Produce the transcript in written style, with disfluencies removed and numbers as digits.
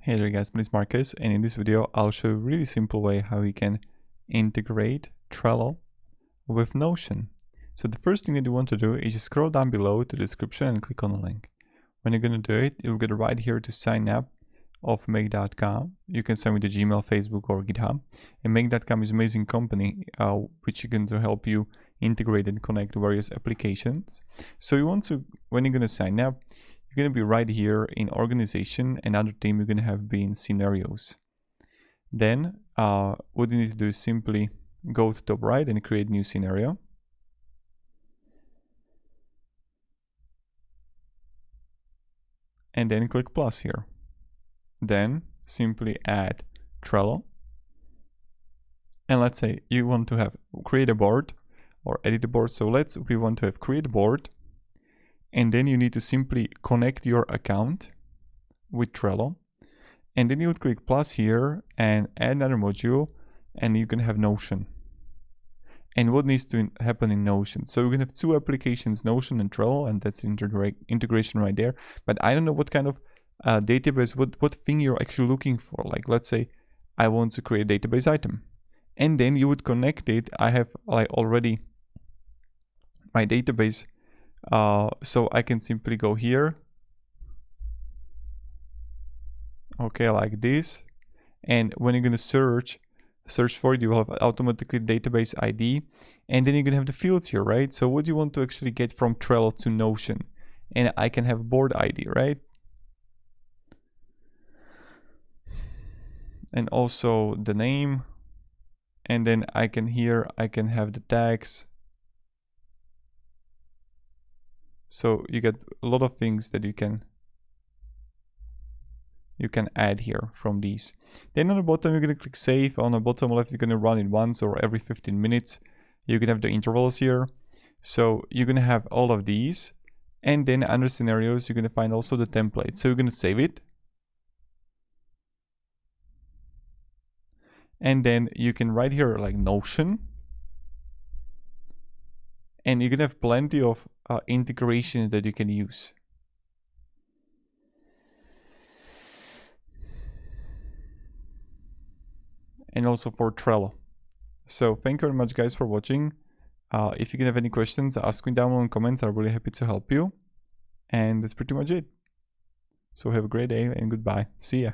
Hey there guys, my name is Marcus, and in this video I'll show you a really simple way how you can integrate Trello with Notion. So the first thing that you want to do is just scroll down below to the description and click on the link. When you're going to do it, you'll get right here to sign up of make.com. You can sign with the Gmail, Facebook or GitHub. And make.com is an amazing company which is going to help you integrate and connect various applications. So you want to, when you're going to sign up, you're going to be right here in organization. Another theme you're going to have been scenarios. Then what you need to do is simply go to top right and create new scenario. And then click plus here. Then simply add Trello. And let's say you want to have create a board or edit a board. So we want to have create board. And then you need to simply connect your account with Trello. And then you would click plus here and add another module, and you can have Notion. And what needs to happen in Notion? So we're gonna have two applications, Notion and Trello, and that's integration right there. But I don't know what kind of database, what thing you're actually looking for. Like let's say I want to create a database item. And then you would connect it. I have like already my database. So I can simply go here, okay, like this, and when you're gonna search for it, you will have automatically database ID, and then you're gonna have the fields here, right? So what do you want to actually get from Trello to Notion? And I can have board ID, right? And also the name, and then I can have the tags. So you get a lot of things that you can add here from these. Then on the bottom, you're going to click save. On the bottom left, you're going to run it once or every 15 minutes. You can have the intervals here. So you're going to have all of these. And then under scenarios, you're going to find also the template. So you're going to save it. And then you can write here like Notion. And you're going to have plenty of integrations that you can use. And also for Trello. So thank you very much guys for watching. If you can have any questions, ask me down in the comments. I'm really happy to help you. And that's pretty much it. So have a great day and goodbye. See ya.